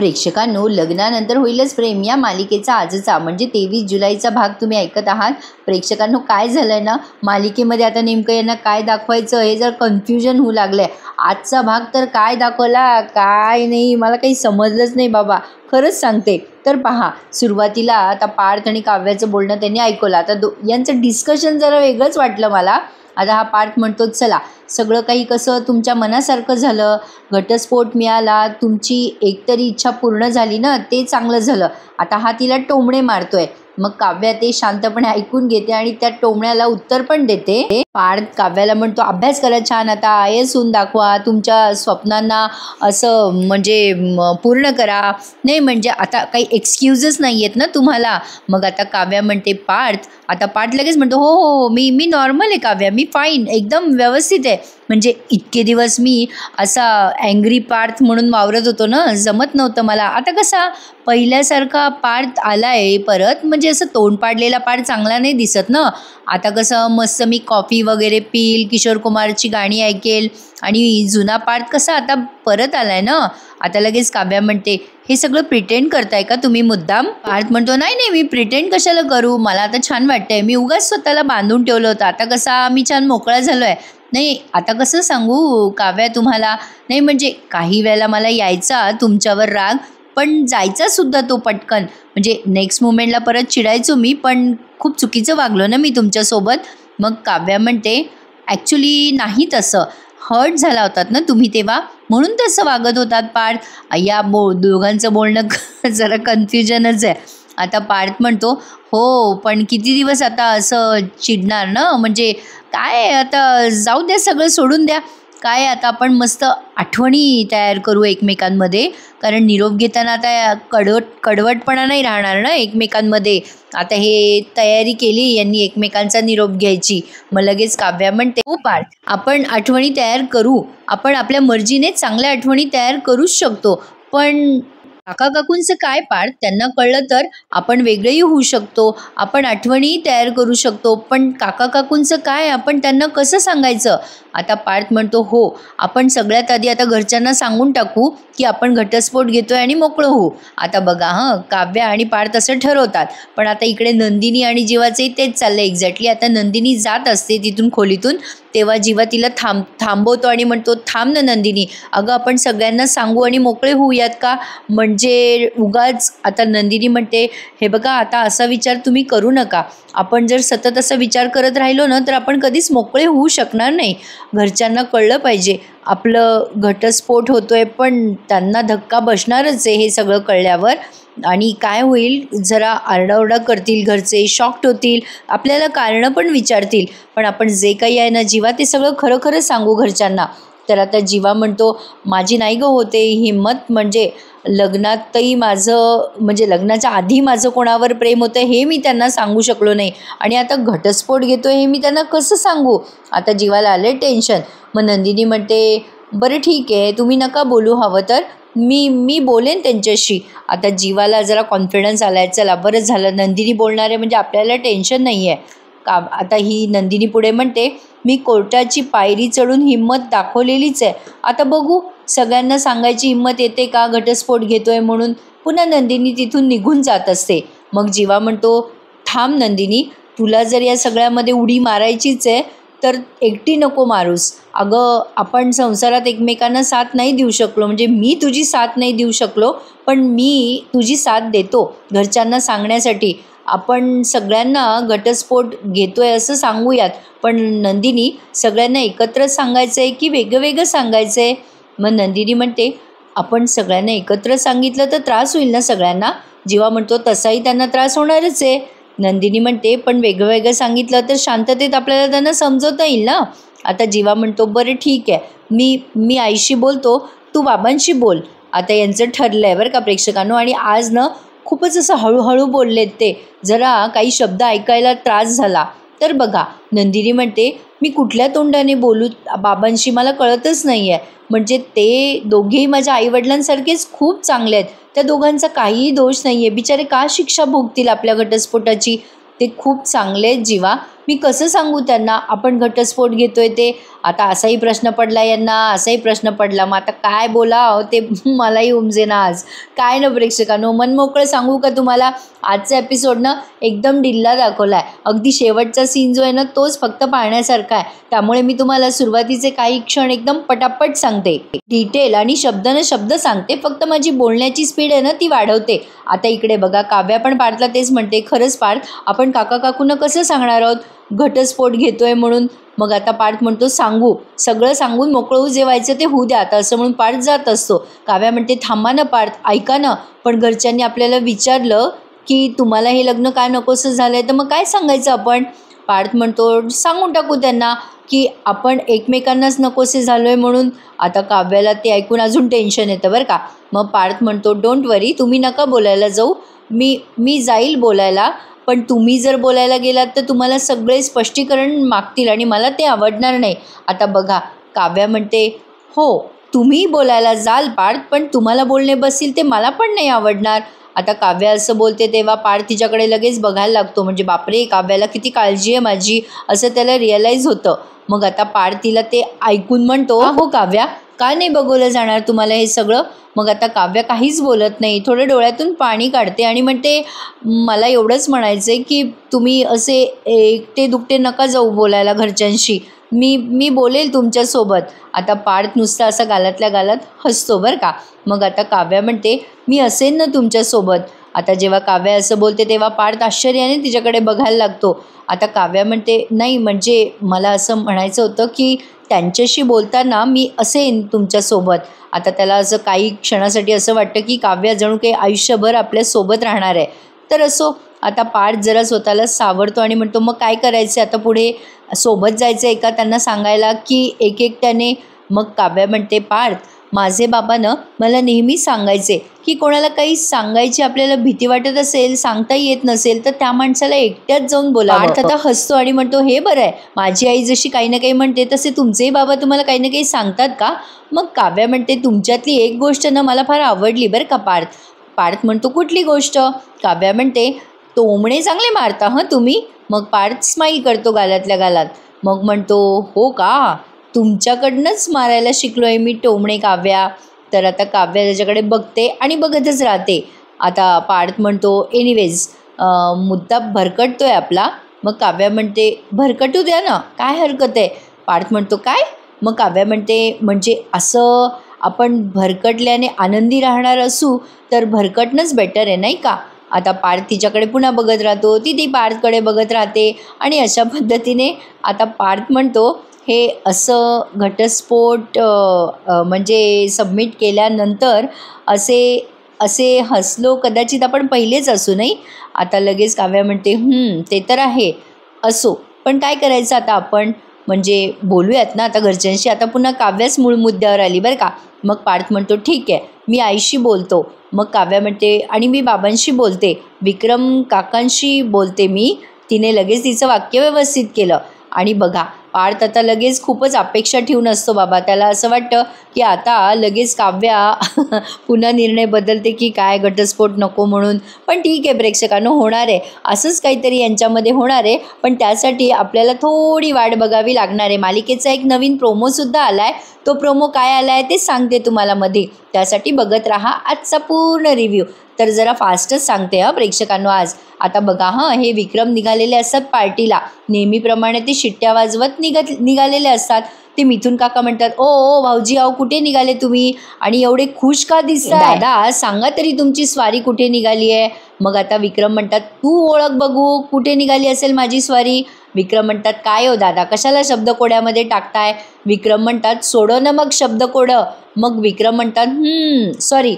प्रेक्षकांनो, लग्नानंतर होईलच प्रेम या मालिकेचा आजचा म्हणजे 23 जुलैचा भाग तुम्ही ऐकत आहात. प्रेक्षकांनो, काय झालंय ना, मालिकेमध्ये आता नेमकं यांना काय दाखवायचं हे जर कन्फ्युजन होऊ लागलंय. आजचा भाग तर काय दाखवला काय नाही, मला काही समजलंच नाही बाबा, खरंच सांगते. तर पहा, सुरुवातीला आता पार्थ आणि काव्याचं बोलणं त्यांनी ऐकलं. आता यांचं डिस्कशन जरा वेगळंच वाटलं मला. आता हा पार्थ म्हणतो, चला सगळं काही कसं तुमच्या मनासारखं झालं, घटस्फोट मिळाला, तुमची एकतरी इच्छा पूर्ण झाली ना, ते चांगलं झालं. आता हा तिला टोमणे मारतोय. मग काव्या ते शांतपणे ऐकून घेते आणि त्या टोमण्याला उत्तर पण देते. पार्थ काव्याला म्हणतो, अभ्यास करा छान, आता IAS होऊन दाखवा, तुमच्या स्वप्नांना असं म्हणजे पूर्ण करा. नाही म्हणजे आता काही एक्सक्यूजच नाही आहेत ना तुम्हाला. मग आता काव्या म्हणते, पार्थ. आता पार्थ लगेच म्हणतो, हो हो मी नॉर्मल आहे काव्या, मी फाईन, एकदम व्यवस्थित आहे. म्हणजे इतके दिवस मी असा अँग्री पार्थ म्हणून वावरत होतो ना, जमत नव्हतं मला. आता कसा पहिल्यासारखा पार्थ आलाय परत, म्हणजे असं तोंड पाडलेला पार्थ चांगला नाही दिसत ना. आता कसं मस्त मी कॉफी वगैरे पिल, किशोर कुमारची गाणी ऐकेल आणि जुना पार्थ कसा आता परत आलाय ना. आता लगेच काव्या म्हणते, हे सगळं प्रिटेंड करताय का तुम्ही मुद्दाम? पार्थ म्हणतो, नाही मी प्रिटेंड कशाला करू, मला आता छान वाटतंय, मी उगाच स्वतःला बांधून ठेवलं होतं, आता कसा मी छान मोकळा झालो आहे. नाही आता कसं सांगू काव्या तुम्हाला, नाही म्हणजे काही वेळेला मला यायचा तुमच्यावर राग, पण जायचा सुद्धा तो पटकन. म्हणजे नेक्स्ट मोमेंटला परत चिडायचो मी, पण खूप चुकीचं वागलो ना मी तुमच्यासोबत. मग काव्या म्हणते, ॲक्च्युली नाही, तसं हर्ट झाला होतात ना तुम्ही तेव्हा, म्हणून तसं वागत होतात पार्थ. या दोघांचं बोलणं जरा कन्फ्युजनच आहे. आता पार्थ म्हणतो, हो पण किती दिवस आता असं चिडणार ना, म्हणजे काय आता जाऊ द्या, सगळं सोडून द्या. काय आता आपण मस्त आठवणी तयार करू एकमेकांमध्ये, कारण निरोप घेताना आता कडवटपणा नाही राहणार ना एकमेकांमध्ये. आता हे तयारी केली यांनी एकमेकांचा निरोप घ्यायची. मग लगेच काव्या म्हणते, हो पार्थ, आपण आठवणी तयार करू, आपण आपल्या मर्जीने चांगल्या आठवणी तयार करूच शकतो. पण काका काकूंचं काय पार्थ, त्यांना कळलं तर आपण वेगळेही होऊ शकतो, आपण आठवणीही तयार करू शकतो. पण काका काकूंचं काय, आपण त्यांना कसं सांगायचं? आता पार्थ म्हणतो, हो आपण सगळ्यात आधी आता घरच्यांना सांगून टाकू की आपण घटस्फोट घेतोय आणि मोकळं होऊ. आता बघा काव्या आणि पार्थ असं ठरवतात, पण आता इकडे नंदिनी आणि जीवाचंही तेच चाललंय एक्झॅक्टली. आता नंदिनी जात असते तिथून खोलीतून, तेव्हा जीवा तिला थांबवतो आणि म्हणतो, थांब ना नंदिनी, अगं आपण सगळ्यांना सांगू आणि मोकळे होऊयात का, म्हणजे उगाच. आता नंदिनी म्हणते, हे बघा आता असा विचार तुम्ही करू नका, आपण जर सतत असा विचार करत राहिलो ना तर आपण कधीच मोकळे होऊ शकणार नाही. घरच्यांना कळलं पाहिजे आपलं घटस्फोट होतोय, पण त्यांना धक्का बसणारच आहे हे सगळं कळल्यावर. आणि काय होईल, जरा आरडाओरडा करतील घरचे, शॉक्ड होतील, आपल्याला कारणं पण विचारतील. पण आपण जे काही आहे ना जीवा, ते सगळं खरं खरं सांगू घरच्यांना. तर आता जीवा म्हणतो, माझी नाही गं होते हिंमत, म्हणजे लग्नातही माझं, म्हणजे लग्नाच्या आधी माझं कोणावर प्रेम होतं हे मी त्यांना सांगू शकलो नाही, आणि आता घटस्फोट घेतोय हे मी त्यांना कसं सांगू. आता जीवाला आले टेन्शन. मग नंदिनी म्हणते, बरं ठीक आहे, तुम्ही नका बोलू, हवं तर मी बोलेन त्यांच्याशी. आता जीवाला जरा कॉन्फिडन्स आला आहे, चला बरं झालं नंदिनी बोलणार आहे म्हणजे आपल्याला टेन्शन नाही आहे का. आता ही नंदिनी पुढे म्हणते, मी कोर्टाची पायरी चढून हिंमत दाखवलेलीच आहे, आता बघू सगळ्यांना सांगायची हिंमत येते का घटस्फोट घेतोय म्हणून. पुन्हा नंदिनी तिथून निघून जात असते. मग जीवा म्हणतो, थांब नंदिनी, तुला जर या सगळ्यामध्ये उडी मारायचीच आहे तर एकटी नको मारूस. अगं आपण संसारात एकमेकांना साथ नाही देऊ शकलो, म्हणजे मी तुझी साथ नाही देऊ शकलो, पण मी तुझी साथ देतो घरच्यांना सांगण्यासाठी. आपण सगळ्यांना घटस्फोट घेतोय असं सांगूयात, पण नंदिनी सगळ्यांना एकत्रच सांगायचं आहे की वेगळं वेगळं सांगायचं आहे. मग नंदिनी म्हणते, आपण सगळ्यांना एकत्र सांगितलं तर त्रास होईल ना सगळ्यांना. जीवा म्हणतो, तसाही त्यांना त्रास होणारच आहे. नंदिनी म्हणते, पण वेगळं वेगळं सांगितलं तर शांततेत आपल्याला त्यांना समजवता येईल ना. आता जीवा म्हणतो, बरं ठीक आहे, मी आईशी बोलतो, तू बाबांशी बोल. आता यांचं ठरलं आहे बरं का प्रेक्षकांनो. आणि आज ना खूपच असं हळूहळू बोललेत ते, जरा काही शब्द ऐकायला त्रास झाला. तर बघा, नंदिनी म्हणते, मी कुठल्या तोंडाने बोलू बाबांशी मला कळतच नाही आहे. म्हणजे ते दोघेही माझ्या आईवडिलांसारखेच खूप चांगले आहेत, त्या दोघांचा काहीही दोष नाही आहे, बिचारे का शिक्षा भोगतील आपल्या घटस्फोटाची, ते खूप चांगले आहेत जीवा. मी कसं सांगू त्यांना आपण घटस्फोट घेतोय ते. आता असाही प्रश्न पडला यांना, असाही प्रश्न पडला. मग आता काय बोलावं ते मलाही उमजेना आज. काय ना प्रेक्षकांनो, मनमोकळं सांगू का तुम्हाला, आजचा एपिसोडनं एकदम ढिल्ला दाखवला आहे. अगदी शेवटचा सीन जो आहे ना तोच फक्त पाहण्यासारखा आहे. त्यामुळे मी तुम्हाला सुरुवातीचे काही क्षण एकदम पटापट सांगते, डिटेल आणि शब्दानं शब्द सांगते. फक्त माझी बोलण्याची स्पीड आहे ना ती वाढवते. आता इकडे बघा, काव्या पण पार्थला तेच म्हणते, खरंच पार्थ आपण काका काकूंना कसं सांगणार आहोत घटस्फोट घेतोय म्हणून. मग आता पार्थ म्हणतो सांगू, सगळं सांगून मोकळं जे व्हायचं ते होऊ द्या आता, असं म्हणून पार्थ जात असतो. काव्या म्हणते थांबा ना पार्थ, ऐका ना, पण घरच्यांनी आपल्याला विचारलं की तुम्हाला हे लग्न काय नकोसं झालं आहे तर मग काय सांगायचं आपण. पार्थ म्हणतो सांगून टाकू त्यांना की आपण एकमेकांनाच नकोसे झालो आहे म्हणून. आता काव्याला ते ऐकून अजून टेन्शन येतं बरं का. मग पार्थ म्हणतो डोंट वरी, तुम्ही नका बोलायला जाऊ, मी जाईल बोलायला, पण तुम्ही जर बोलायला गेलात तर तुम्हाला सगळे स्पष्टीकरण मागतील आणि मला ते आवडणार नाही. आता बघा, काव्या म्हणते हो तुम्ही बोलायला जाल पार्थ, पण तुम्हाला बोलणे बसतील ते मला पण नाही आवडणार. आता काव्या असं बोलते तेव्हा पार्थ तिच्याकडे लगेच बघायला लागतो. म्हणजे बापरे, काव्याला किती काळजी आहे माझी असं त्याला रिअलाईज होतं. मग आता पार्थ तिला ते ऐकून म्हणतो हो काव्या, का नाही बघवलं जाणार तुम्हाला हे सगळं. मग आता काव्या काहीच बोलत नाही, थोडं डोळ्यातून पाणी काढते आणि म्हणते मला एवढंच म्हणायचं आहे की तुम्ही असे एकटे दुकटे नका जाऊ बोलायला घरच्यांशी, मी बोलेल तुमच्यासोबत. आता पार्थ नुसता असा गालातल्या गालात हसतो बरं का. मग आता काव्या म्हणते मी असेन ना तुमच्यासोबत. आता जेव्हा काव्या असं बोलते तेव्हा पार्थ आश्चर्याने तिच्याकडे बघायला लागतो. आता काव्या म्हणते नाही म्हणजे मला असं म्हणायचं होतं की त्यांच्याशी बोलताना मी असेन तुमच्यासोबत. आता त्याला असं काही क्षणासाठी असं वाटतं की काव्या जणू काही आयुष्यभर आपल्यासोबत राहणार आहे. तर असो, आता पार्थ जरा स्वतःला सावरतो आणि म्हणतो मग काय करायचं आता पुढे, सोबत जायचं आहे का त्यांना सांगायला की एक एकट्याने. मग काव्या म्हणते पार्थ माझे बाबानं मला नेहमी सांगायचे की कोणाला काही सांगायची आपल्याला भीती वाटत असेल, सांगता येत नसेल तर त्या माणसाला एकट्याच जाऊन बोलावं. पार्थ आता हसतो आणि म्हणतो हे बरं आहे, माझी आई जशी काही ना काही म्हणते तसे तुमचेही बाबा तुम्हाला काही ना काही सांगतात का. मग काव्या म्हणते तुमच्यातली एक गोष्ट ना मला फार आवडली बरं का पार्थ. पार्थ म्हणतो कुठली गोष्ट. काव्या म्हणते टोमणे चांगले मारता हं तुम्ही. मग पार्थ स्माईल करतो गालातल्या गालात. मग म्हणतो हो का, तुमच्याकडनंच मारायला शिकलो आहे मी टोमणे काव्या. तर आता काव्या त्याच्याकडे बघते आणि बघतच राहते. आता पार्थ म्हणतो एनिवेज मुद्दा भरकटतो आहे आपला. मग काव्या म्हणते भरकटू द्या ना, काय हरकत आहे. पार्थ म्हणतो काय. मग काव्या म्हणते म्हणजे असं आपण भरकटल्याने आनंदी राहणार असू तर भरकटणंच बेटर आहे नाही का. आता पार्थ तिच्याकडे पुन्हा बघत राहतो, ती पार्थकडे बघत राहते आणि अशा पद्धतीने आता पार्थ म्हणतो हे असं घटस्फोट म्हणजे सबमिट केल्यानंतर असे हसलो कदाचित आपण पहिलेच असू नाही. आता लगेच काव्या म्हणते ते तर आहे, असो पण काय करायचं आता आपण, म्हणजे बोलूयात ना आता घरच्यांशी. आता पुन्हा काव्याच मूळ मुद्द्यावर आली बरं का. मग पार्थ म्हणतो ठीक आहे मी आईशी बोलतो. मग काव्या म्हणते आणि मी बाबांशी बोलते, विक्रम काकांशी बोलते मी. तिने लगेच तिचं वाक्य व्यवस्थित केलं. आणि बघा पार्थ आता लगेच खूपच अपेक्षा ठेवून असतो बाबा. त्याला असं वाटतं की आता लगेच काव्या पुन्हा निर्णय बदलते की काय घटस्फोट नको म्हणून. पण ठीक आहे प्रेक्षकांनो, होणार आहे असंच काहीतरी यांच्यामध्ये होणार आहे. पण त्यासाठी आपल्याला थोडी वाट बघावी लागणार आहे. मालिकेचा एक नवीन प्रोमोसुद्धा आला आहे. तो प्रोमो काय आला आहे ते सांगते तुम्हाला मध्ये, त्यासाठी बघत राहा आजचा पूर्ण रिव्ह्यू. तर जरा फास्टच सांगते प्रेक्षकांनो आज. आता बघा हे विक्रम निघालेले असतात पार्टीला, नेहमीप्रमाणे ते शिट्ट्या वाजवत निघालेले असतात. ते मिथुन काका म्हणतात ओ भाऊजी आहो कुठे निघाले तुम्ही आणि एवढे खुश का दिसताय, दादा सांगा तरी तुमची स्वारी कुठे निघाली आहे. मग आता विक्रम म्हणतात तू ओळख बघू कुठे निघाली असेल माझी स्वारी. विक्रम म्हणतात काय हो दादा कशाला शब्दकोड्यामध्ये टाकताय. विक्रम म्हणतात सोडो ना मग शब्दकोडं. मग विक्रम म्हणतात सॉरी.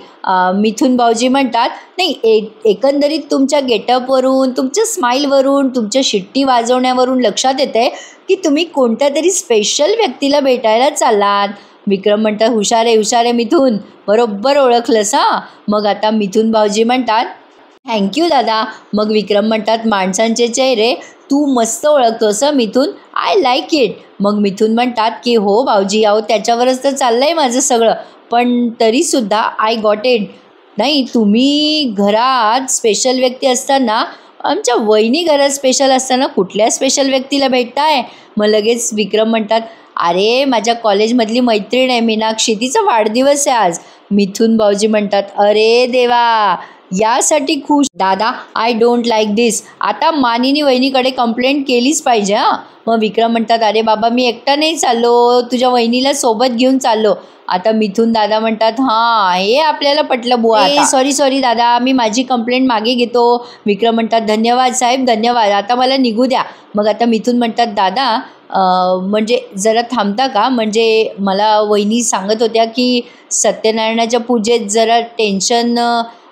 मिथुन भाऊजी म्हणतात नाही एकंदरीत तुमच्या गेटअपवरून, तुमच्या स्माईलवरून, तुमच्या शिट्टी वाजवण्यावरून लक्षात येते की तुम्ही कोणत्या तरी स्पेशल व्यक्तीला भेटायला चाललात. विक्रम म्हणतात हुशार आहे मिथुन, बरोबर ओळखलंस हां. मग आता मिथुन भाऊजी म्हणतात थँक्यू दादा. मग विक्रम म्हणतात माणसांचे चेहरे तू मस्त ओळखतोस मिथुन, आय लाईक इट. मग मिथुन म्हणतात की हो भाऊजी आहो त्याच्यावरच तर चाललं आहे माझं सगळं, पण तरीसुद्धा आय गॉट इट. नाही तुम्ही घरात स्पेशल व्यक्ती असताना आमच्या वहिनी घरात स्पेशल असताना कुठल्या स्पेशल व्यक्तीला भेटताय? मग लगेच विक्रम म्हणतात, अरे माझ्या कॉलेजमधली मैत्रीण आहे मीनाक्षी, तिचा वाढदिवस आहे आज. मिथून भाऊजी म्हणतात, अरे देवा, यासाठी खुश. दादा, आय डोंट लाईक दिस. आता मानिनी वहिनीकडे कंप्लेंट केलीच पाहिजे हां. मग विक्रम म्हणतात, अरे बाबा मी एकटा नाही चाललो, तुझ्या वहिनीला सोबत घेऊन चाललो. आता मिथून दादा म्हणतात, हां हे आपल्याला पटलं बुवा. सॉरी दादा, मी माझी कंप्लेंट मागे घेतो. विक्रम म्हणतात, धन्यवाद साहेब धन्यवाद, आता मला निघू द्या. मग आता मिथून म्हणतात, दादा म्हणजे जरा थांबता का? म्हणजे मला वहिनी सांगत होत्या की सत्यनारायणाच्या पूजेत जरा टेन्शन.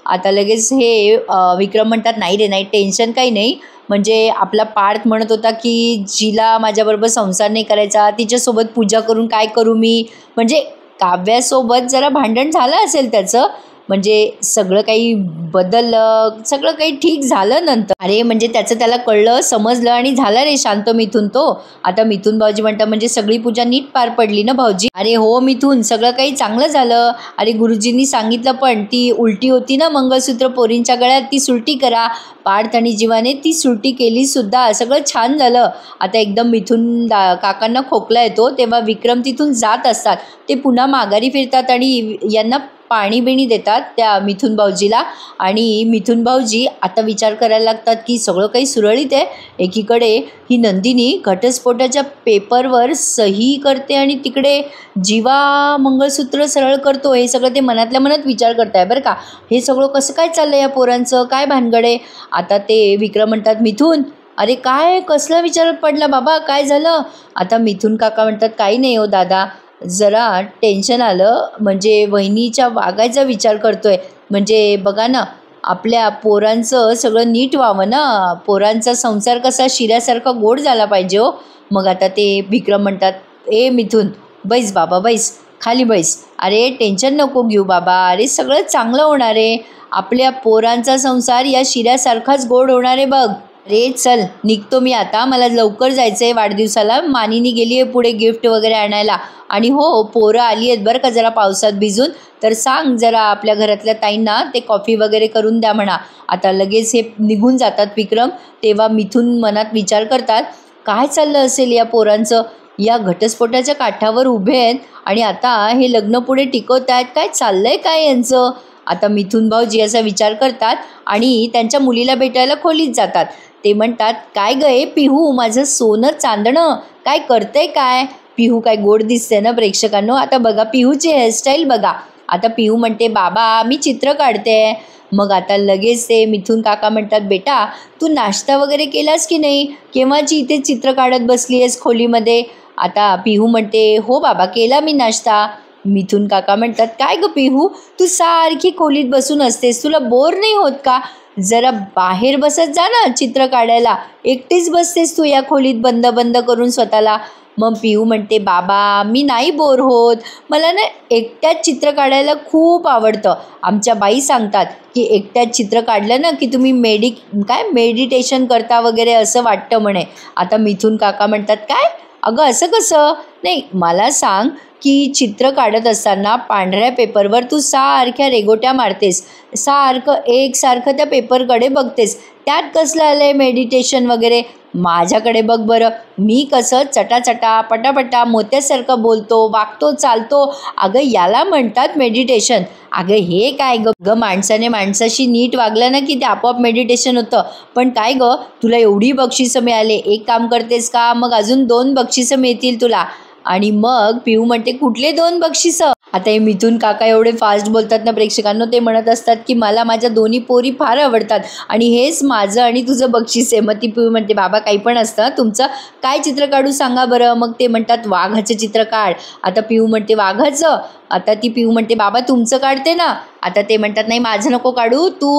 आता लगेच हे विक्रम म्हणतात, नाही रे नाही, टेन्शन काही नाही. म्हणजे आपला पार्थ म्हणत होता की जिला माझ्याबरोबर संसार नाही करायचा, तिच्यासोबत पूजा करून काय करू मी. म्हणजे काव्यासोबत जरा भांडण झालं असेल त्याचं. म्हणजे सगळं काही बदललं, सगळं काही ठीक झालं नंतर. अरे म्हणजे त्याचं त्याला कळलं, समजलं आणि झालं रे शांत मिथून तो. आता मिथून भाऊजी म्हणतात, म्हणजे सगळी पूजा नीट पार पडली ना भाऊजी? अरे हो मिथून, सगळं काही चांगलं झालं. अरे गुरुजींनी सांगितलं पण ती उलटी होती ना मंगळसूत्र पोरींच्या गळ्यात, ती सुलटी करा. पार्थ आणि जीवाने ती सुलटी केली सुद्धा, सगळं छान झालं. आता एकदम मिथून काकांना खोकला येतो तेव्हा विक्रम तिथून जात असतात. ते पुन्हा माघारी फिरतात आणि यांना पाणी बिणी देतात त्या मिथून भाऊजीला. आणि मिथून भाऊजी आता विचार करायला लागतात की सगळं काही सुरळीत आहे. एकीकडे ही नंदिनी घटस्फोटाच्या पेपरवर सही करते आणि तिकडे जीवा मंगळसूत्र सरळ करतो. हे सगळं ते मनातल्या मनात विचार करताय बरं का. हे सगळं कसं काय चाललं या पोरांचं, काय भानगडे. आता ते विक्रम म्हणतात, मिथून अरे काय कसला विचार पडला बाबा, काय झालं? आता मिथून काका म्हणतात, काही नाही हो दादा, जरा टेन्शन आलं. म्हणजे वहिनीच्या वागायचा विचार करतोय. म्हणजे बघा ना, आपल्या पोरांचं सगळं नीट व्हावं ना, पोरांचा संसार कसा शिऱ्यासारखा गोड झाला पाहिजे हो. मग आता ते विक्रम म्हणतात, ए मिथून बैस बाबा बैस, खाली बैस. अरे टेन्शन नको घेऊ बाबा, अरे सगळं चांगलं होणार आहे. आपल्या पोरांचा संसार या शिऱ्यासारखाच गोड होणार आहे बघ. रे चल निघतो मी आता, मला लवकर जायचं आहे वाढदिवसाला. मानिनी गेली आहे पुढे गिफ्ट वगैरे आणायला. आणि हो पोरं आली आहेत बरं का जरा पावसात भिजून, तर सांग जरा आपल्या घरातल्या ताईंना ते कॉफी वगैरे करून द्या म्हणा. आता लगेच हे निघून जातात विक्रम. तेव्हा मिथून मनात विचार करतात, काय चाललं असेल या पोरांचं. या घटस्फोटाच्या काठावर उभे आहेत आणि आता हे लग्न पुढे टिकवत आहेत, काय चाललंय काय यांचं. आता मिथून भाऊजी असा विचार करतात आणि त्यांच्या मुलीला भेटायला खोलीत जातात. ते म्हणतात, काय गं पिहू, माझं सोनं चांदणं, काय करतंय काय? पिहू काय गोड दिसते ना प्रेक्षकांनो. आता बघा पिहूची हेअरस्टाईल बघा. आता पिहू म्हणते, बाबा मी चित्र काढते. मग आता लगेच ते मिथून काका म्हणतात, बेटा तू नाश्ता वगैरे केलास की नाही? केव्हाची इथे चित्र काढत बसली आहेस खोलीमध्ये? आता पिहू म्हणते, हो बाबा केला मी नाश्ता. मिथून काका म्हणतात, काय गं पिहू, तू सारखी खोलीत बसून असतेस, तुला बोर नाही होत का? जरा बाहेर बसत जा ना चित्र काढायला, एकटीच बसतेस तू या खोलीत बंद बंद करून स्वतःला. मग पिहू म्हणते, बाबा मी नाही बोर होत, मला ना एकट्याच चित्र काढायला खूप आवडतं. आमच्या बाई सांगतात की एकट्याच चित्र काढलं ना की तुम्ही मेडिटेशन करता वगैरे असं वाटतं म्हणे. आता मिथून काका म्हणतात, काय अगं असं कसं? नाही मला सांग की चित्र काढत असताना पांढऱ्या पेपरवर तू सारख्या रेघोट्या मारतेस, सारखं एकसारखं त्या पेपरकडे बघतेस, त्यात कसलं आलं आहे मेडिटेशन वगैरे? माझ्याकडे बघ बरं, मी कसं चटाचटा पटापटा मोत्यासारखं बोलतो, वागतो, चालतो. अगं याला म्हणतात मेडिटेशन. अगं हे काय ग, माणसाने माणसाशी नीट वागलं ना की ते आपोआप मेडिटेशन होतं. पण काय ग, तुला एवढी बक्षिसं मिळाले, एक काम करतेस का? मग अजून 2 बक्षिसं मिळतील तुला. आणि मग पिहू म्हणते, कुठले 2 बक्षिसं? आता हे मिथून काका एवढे फास्ट बोलतात ना प्रेक्षकांनो, ते म्हणत असतात की मला माझ्या दोन्ही पोरी फार आवडतात आणि हेच माझं आणि तुझं बक्षीस आहे. मग ती पिहू म्हणते, बाबा काही पण असतं, तुमचं काय चित्र काढू सांगा बरं. मग ते म्हणतात, वाघाचं चित्र काढ. आता पिहू म्हणते, वाघाचं? आता ती पिहू म्हणते, बाबा तुमचं काढते ना. आता ते म्हणतात, नाही माझं नको काढू, तू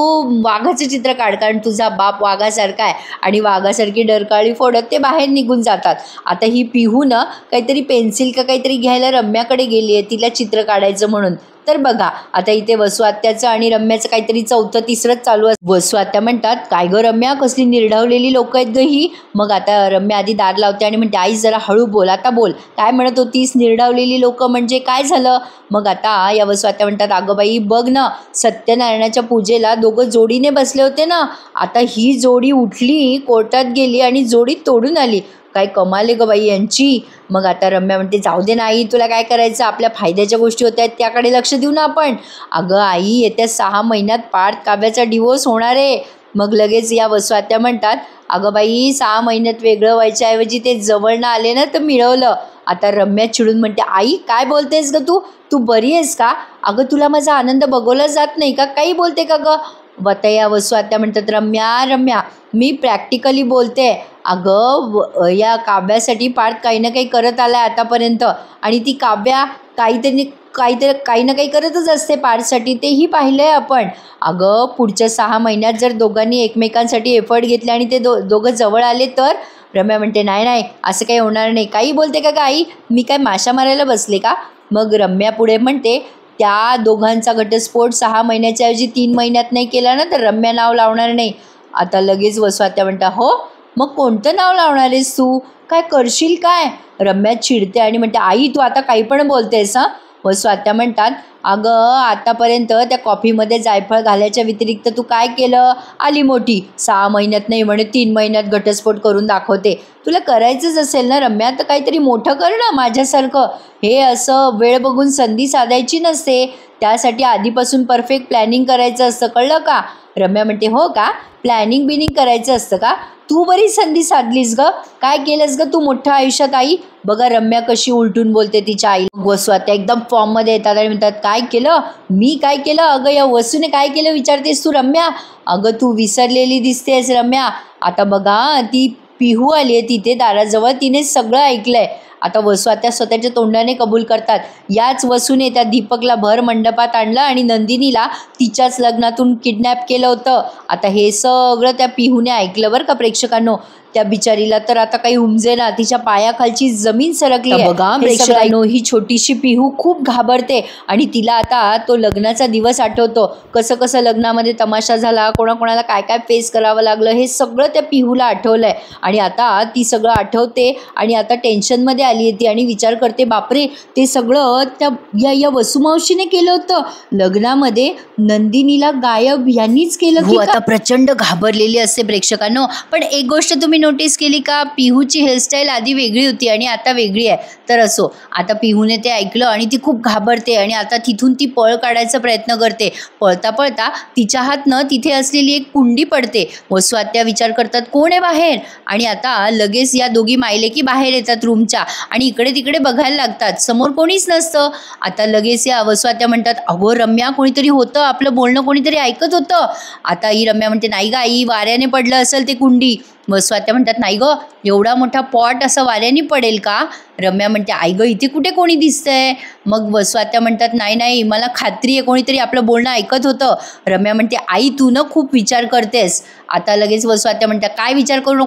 वाघाचं चित्र काढ, कारण तुझा बाप वाघासारखा आहे. आणि वाघासारखी डरकाळी फोडत ते बाहेर निघून जातात. आता ही पिहू ना काहीतरी पेन्सिल का काहीतरी घ्यायला रम्याकडे गेली आहे, तिला चित्र काढायचं म्हणून. तर बघा आता इथे वसू आत्याचं आणि रम्याचं काहीतरी चौथं तिसरंच चालू असतं. वसू आत्या म्हणतात, काय गं रम्या, कसली निर्ढवलेली लोक आहेत गं ही. मग आता रम्या आधी दार लावते आणि म्हणते, आई जरा हळू बोल, आता बोल, काय म्हणत होतीस, निर्ढवलेली लोक म्हणजे काय झालं. मग आता या वसू आत्या म्हणतात, अगं बाई बघ ना, सत्यनारायणाच्या पूजेला दोघं जोडीने बसले होते ना, आता ही जोडी उठली, कोर्टात गेली आणि जोडी तोडून आली. काय कमाल आहे गं बाई यांची. मग आता रम्या म्हणते, जाऊ दे ना आई, तुला काय करायचं, आपल्या फायद्याच्या गोष्टी होत आहेत त्याकडे लक्ष देऊ ना आपण. अगं आई, येत्या 6 महिन्यात पार्थ काव्याचा डिवोर्स होणार आहे. मग लगेच या वसू आत्या म्हणतात, अगं बाई 6 महिन्यात वेगळं व्हायच्या ऐवजी ते जवळनं आले ना तर मिळवलं. आता रम्या चिडून म्हणते, आई काय बोलतेस गं तू बरी आहेस का. अगं तुला माझा आनंद बघवला जात नाही का, काही बोलते का गं. वतया वसू आत्या म्हणतात, रम्या मी प्रॅक्टिकली बोलते. अगं या काव्यासाठी पार्थ काही ना काही करत आला आहे आतापर्यंत, आणि ती काव्या काही ना काही करतच असते पार्थसाठी, तेही पाहिलं आहे आपण. अगं पुढच्या 6 महिन्यात जर दोघांनी एकमेकांसाठी एफर्ट घेतले आणि ते दोघं जवळ आले तर. रम्या म्हणते, नाही असं काही होणार नाही. काही बोलते का आई, मी काय माशा मारायला बसले का. मग रम्या पुढे म्हणते, त्या दोघांचा घटस्फोट 6 महिन्याच्या ऐवजी 3 महिन्यात नाही केला ना तर रम्या नाव लावणार नाही. आता लगेच वसू आत्या म्हणता, हो मग कोणतं नाव लावणार आहेस तू, काय करशील काय. रम्या चिडते आणि म्हणते, आई तू आता काही पण बोलतेस हां. वसू आत्या म्हणतात, अगं आतापर्यंत त्या कॉफीमध्ये जायफळ घालायच्या व्यतिरिक्त तू काय केलं. आली मोठी 6 महिन्यात नाही म्हणे 3 महिन्यात घटस्फोट करून दाखवते. तुला करायचंच असेल ना रम्या, तर काहीतरी मोठं कर ना माझ्यासारखं. हे असं वेळ बघून संधी साधायची नसते, त्यासाठी आधीपासून परफेक्ट प्लॅनिंग करायचं असतं, कळलं का. रम्या म्हणते, हो का, प्लॅनिंग बिनिंग करायचं असतं का. तू बरी संधी साधलीस गं, काय केलंस गं तू मोठ्या आयुष्यात आई. बघा रम्या कशी उलटून बोलते तिच्या आई. वसू आत्या एकदम फॉर्ममध्ये येतात आणि म्हणतात, काय केलं, मी काय केलं. अगं या वसूने काय केलं विचारतेस तू रम्या. अगं तू विसरलेली दिसतेस रम्या. आता बघा ती पिहू आली आहे तिथे दाराजवळ, तिने सगळं ऐकलं आहे. आता वसू आत्या स्वतःच्या तोंडाने कबूल करतात, याच वसूने त्या दीपकला भर मंडपात आणलं आणि नंदिनीला तिच्याच लग्नातून किडनॅप केलं होतं. आता हे सगळं त्या पिहूने ऐकलं बरं का प्रेक्षकांनो. त्या बिचारीला तर आता काही उमजे ना, तिच्या पायाखालची जमीन सरकली आहे. बघा प्रेक्षकांनो, ही छोटीशी पिहू खूप घाबरते आणि तिला आता तो लग्नाचा दिवस आठवतो. कसं कसं लग्नामध्ये तमाशा झाला, कोणाकोणाला काय काय फेस करावं लागलं, हे सगळं त्या पिहूला आठवलं आहे. आणि आता ती सगळं आठवते आणि आता टेन्शनमध्ये आली आहे ती आणि विचार करते, बापरे ते सगळं त्या या वसुमावशीने केलं होतं लग्नामध्ये, नंदिनीला गायब यांनीच केलं की. आता प्रचंड घाबरलेली असते प्रेक्षकांनो. पण एक गोष्ट तुम्ही नोटीस केली का, पिहूची हेअरस्टाईल आधी वेगळी होती आणि आता वेगळी आहे. तर असो, आता पिहूने ते ऐकलं आणि ती खूप घाबरते आणि आता तिथून ती पळ काढायचा प्रयत्न करते. पळता पळता तिच्या हातनं तिथे असलेली एक कुंडी पडते. वसू आत्या विचार करतात, कोण आहे बाहेर. आणि आता लगेच या दोघी मायलेकी बाहेर येतात रूमच्या आणि इकडे तिकडे बघायला लागतात, समोर कोणीच नसतं. आता लगेच या वसू आत्या म्हणतात, अगो रम्या कोणीतरी होतं, आपलं बोलणं कोणीतरी ऐकत होतं. आता ही रम्या म्हणते, नाही ग आई, वाऱ्याने पडलं असेल ते कुंडी. वसू आत्या म्हणतात, नाही गं, एवढा मोठा पॉट असं वाऱ्याने पडेल का. रम्या म्हणते, आई गं इथे कुठे कोणी दिसतंय. मग वसू आत्या म्हणतात, नाही मला खात्री आहे कोणीतरी आपलं बोलणं ऐकत होतं. रम्या म्हणते, आई तू न खूप विचार करतेस. आता लगेच वसू आत्या म्हणतात, काय विचार करू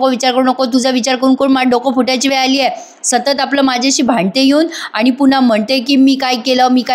नको, तुझा विचार करून माझं डोकं फुटायची वेळ आली आहे. सतत आपलं माझ्याशी भांडते येऊन आणि पुन्हा म्हणते की मी काय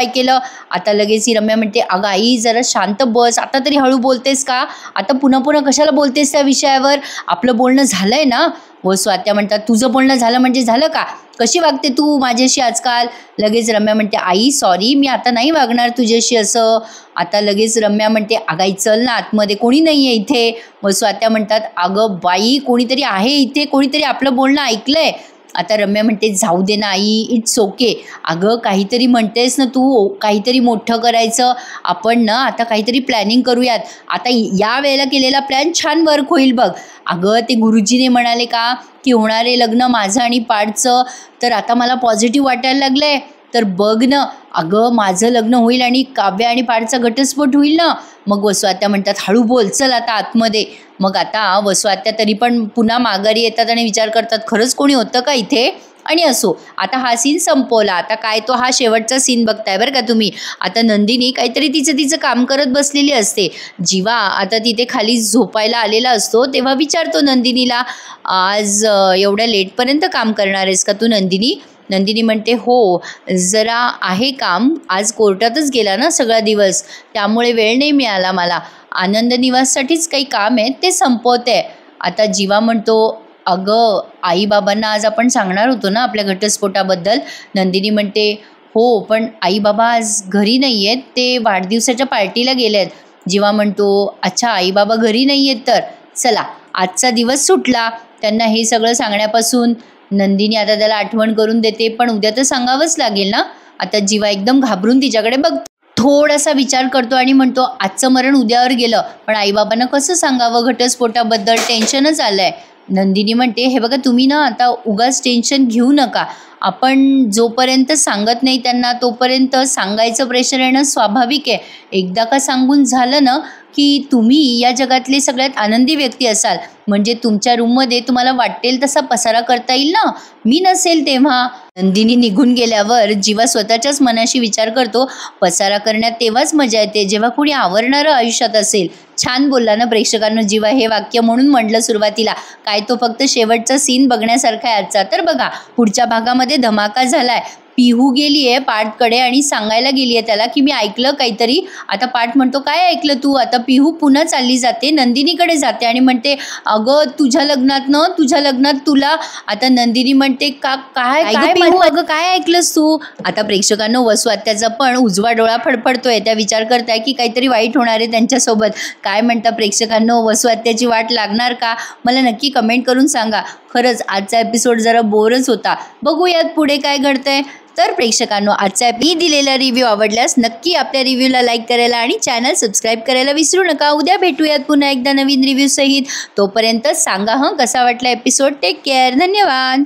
केलं. आता लगेच ही रम्या म्हणते, अगं आई जरा शांत बस, आता तरी हळू बोलतेस का, आता पुन्हा कशाला बोलतेस त्या विषयावर, आपलं बोलणं झालंय ना. वसू आत्या म्हणतात, तुझं बोलणं झालं म्हणजे झालं का, कशी वागते तू माझ्याशी आजकाल. लगेच रम्या म्हणते, आई सॉरी, मी आता नाही वागणार तुझ्याशी असं. आता लगेच रम्या म्हणते, अगाई चल ना आतमध्ये, कोणी नाही आहे इथे. वसू आत्या म्हणतात, अगं बाई कोणीतरी आहे इथे, कोणीतरी आपलं बोलणं ऐकलंय. आता रम्या म्हणते, जाऊ दे ना आई, इट्स ओके. अगं काहीतरी म्हणतेस ना तू, काहीतरी मोठं करायचं आपण ना, आता काहीतरी प्लॅनिंग करूयात. आता या वेळेला केलेला प्लॅन छान वर्क होईल बघ. अगं ते गुरुजीने म्हणाले का की होणारे लग्न माझं आणि पार्थचं, तर आता मला पॉझिटिव्ह वाटायला लागलं आहे. तर बघ ना, अगं माझं लग्न होईल आणि काव्य आणि पार्थचा घटस्फोट होईल ना. मग वसू आत्या म्हणतात, हळू बोल, चल आता आतमध्ये. मग आता वसू आत्या तरी पण पुन्हा माघारी येतात आणि विचार करतात, खरंच कोणी होतं का इथे. आणि असो, आता हा सीन संपवला. आता काय तो हा शेवटचा सीन बघताय बरं का तुम्ही. आता नंदिनी काहीतरी तिचं काम करत बसलेली असते. जीवा आता तिथे खाली झोपायला आलेला असतो, तेव्हा विचारतो नंदिनीला, आज एवढ्या लेटपर्यंत काम करणार आहेस का तू नंदिनी. नंदिनी म्हणते हो जरा आहे काम, आज कोर्टातच गेला ना सगळा दिवस, त्यामुळे वेळ नाही मिळाला मला. आनंद निवाससाठीच काही काम आहे ते संपवते. आता जीवा म्हणतो अगं आई बाबांना आज आपण सांगणार होतो ना आपल्या घटस्फोटाबद्दल. नंदिनी म्हणते हो पण आई बाबा आज घरी नाही आहेत, ते वाढदिवसाच्या पार्टीला गेले आहेत. जीवा म्हणतो अच्छा आई बाबा घरी नाही आहेत तर चला आजचा दिवस सुटला त्यांना हे सगळं सांगण्यापासून. नंदिनी आता त्याला आठवण करून देते पण उद्या तर सांगावंच लागेल ना. आता जीवा एकदम घाबरून तिच्याकडे बघतो, थोडासा विचार करतो आणि म्हणतो आजचं मरण उद्यावर गेलं पण आईबाबांना कसं सांगावं घटस्फोटाबद्दल, टेन्शनच आलं आहे. नंदिनी म्हणते हे बघा तुम्ही ना आता उगाच टेन्शन घेऊ नका, आपण जोपर्यंत सांगत नाही त्यांना तोपर्यंत सांगायचं प्रेशर येणं स्वाभाविक आहे. एकदा का सांगून झालं ना की तुम्ही या जगातले सगळ्यात आनंदी व्यक्ती असाल, म्हणजे तुमच्या रूममध्ये तुम्हाला वाटेल तसा पसारा करता येईल ना, मी नसेल तेव्हा. नंदिनी निघून गेल्यावर जीवा स्वतःच्याच मनाशी विचार करतो पसारा करण्यात तेव्हाच मजा येते जेव्हा कोणी आवरणारं आयुष्यात असेल. छान बोलला ना प्रेक्षकांनो जीवा हे वाक्य, म्हणून म्हटलं सुरुवातीला काय तो फक्त शेवटचा सीन बघण्यासारखा आहे आजचा. तर बघा पुढच्या भागामध्ये धमाका झालाय. पिहू गेली आहे पार्थकडे आणि सांगायला गेली आहे त्याला की मी ऐकलं काहीतरी. आता पार्थ म्हणतो काय ऐकलं तू. आता पिहू पुन्हा चालली जाते नंदिनीकडे जाते आणि म्हणते अगं तुझ्या लग्नात तुला. आता नंदिनी म्हणते का काय काय पिहू अगं काय ऐकलंस तू. आता प्रेक्षकांनो वसू आत्याचा पण उजवा डोळा फडफडतोय, त्या विचार करताय की काहीतरी वाईट होणार आहे त्यांच्यासोबत. काय म्हणता प्रेक्षकांनो वसू आत्याची वाट लागणार का, मला नक्की कमेंट करून सांगा. खरंच आजचा एपिसोड जरा बोरच होता, बघूयात पुढे काय घडतंय. तर प्रेक्षकांनो आजचा मी दिलेला रिव्ह्यू आवडल्यास नक्की आपल्या रिव्ह्यूला लाईक करायला आणि चॅनल सबस्क्राईब करायला विसरू नका. उद्या भेटूयात पुन्हा एकदा नवीन रिव्ह्यू सहित. तोपर्यंत सांगा कसा वाटला एपिसोड. टेक केअर, धन्यवाद.